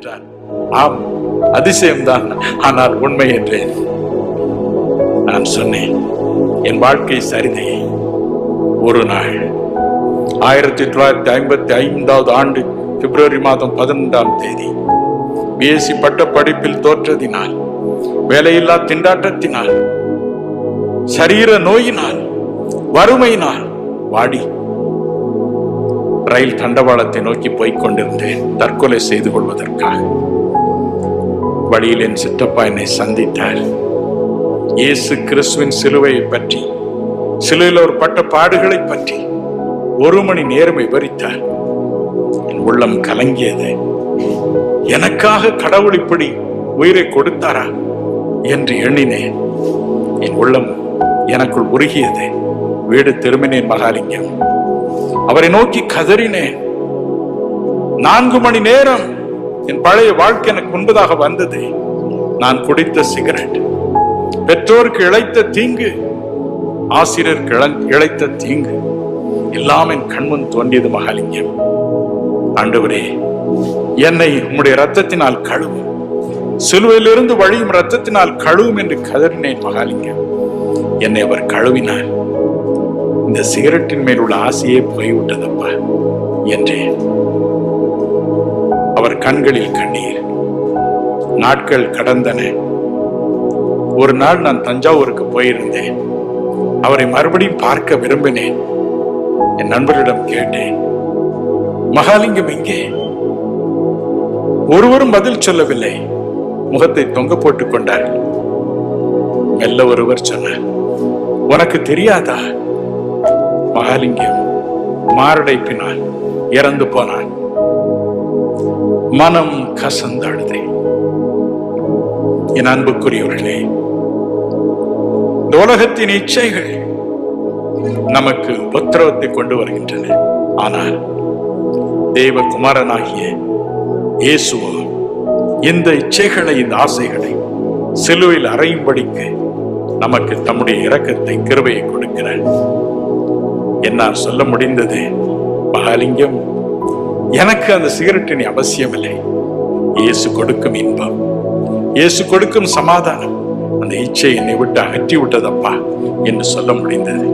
என்றார். ஆம், அதிசயம்தான், ஆனால் உண்மை என்றேன். நான் சொன்னேன், என் வாழ்க்கை சரிதை. ஒரு நாள் 1955 ஆண்டு பிப்ரவரி மாதம் 11ஆம் தேதி பிஎஸ்சி பட்ட படிப்பில் தோற்றதினால், வேலையில்லா திண்டாட்டத்தினால், சரீர நோயினால், வறுமையினால் வாடி ரயில் தண்டவாளத்தை நோக்கி போய்க் கொண்டிருந்தேன், தற்கொலை செய்து கொள்வதற்காக. வழியில் என் சித்தப்பா என்னை சந்தித்தார். இயேசு கிறிஸ்துவின் சிலுவையை பற்றி, சிலுவையில் அவர் பட்ட பாடுகளை பற்றி 1 மணி நேரம் விவரித்தார். என் உள்ளம் கலங்கியது. எனக்காக கடவுள் இப்படி உயிரை கொடுத்தாரா என்று எண்ணினேன். என் உள்ளம் எனக்குள் உருகியது. வீடு திரும்பினேன். மகாலிங்கம் அவரை நோக்கி கதறினேன். 4 மணி நேரம் என் பழைய வாழ்க்கை எனக்கு முன்பதாக வந்தது. நான் குடித்த சிகரெட், பெற்றோருக்கு இழைத்த தீங்கு, ஆசிரியருக்கு இழைத்த தீங்கு எல்லாம் என் கண்முன் தோன்றியது. மகாலிங்கம், ஆண்டவரே, என்னை உம்முடைய இரத்தத்தினால் கழுவும், சிலுவையிலிருந்து வழியும் இரத்தத்தினால் கழுவும் என்று கதறினேன். மகாலிங்கம், என்னை அவர் கழுவினார். இந்த சிகரெட்டின் மேல் உள்ள ஆசையே போய்விட்டதப்பா என்றேன். அவர் கண்களில் கண்ணீர். நாட்கள் கடந்தன. ஒரு நாள் நான் தஞ்சாவூருக்கு போயிருந்தேன். அவரை மறுபடியும் பார்க்க விரும்பினேன். என் நண்பரிடம் கேட்டேன், மகாலிங்கம் எங்கே? ஒருவரும் பதில் சொல்லவில்லை. முகத்தை தொங்க போட்டுக் கொண்டார். மெல்ல ஒருவர் சொன்னார், உனக்கு தெரியாதா, மகாலிங்கம் மாரடைப்பினால் இறந்து போனான். மனம் கசந்தழுதே. என் அன்புக்குரியவர்களே, இந்த உலகத்தின் இச்சைகள் நமக்கு உபத்திரவத்தை கொண்டு வருகின்றன. ஆனால் தேவகுமாரனாகிய இயேசுவோ இந்த இச்சைகளை, இந்த ஆசைகளை சிலுவையில் அறையும்படிக்கு நமக்கு தம்முடைய இரக்கத்தை, கிருபையை கொடுக்கிறார். என்னால் சொல்ல முடிந்தது, மகாலிங்கம், எனக்கு அந்த சிகரெட்டின் அவசியம் இல்லை. இயேசு கொடுக்கும் இன்பம், இயேசு கொடுக்கும் சமாதானம் அந்த இச்சை என்னை விட்டு அகற்றி விட்டதப்பா என்று சொல்ல முடிந்தது.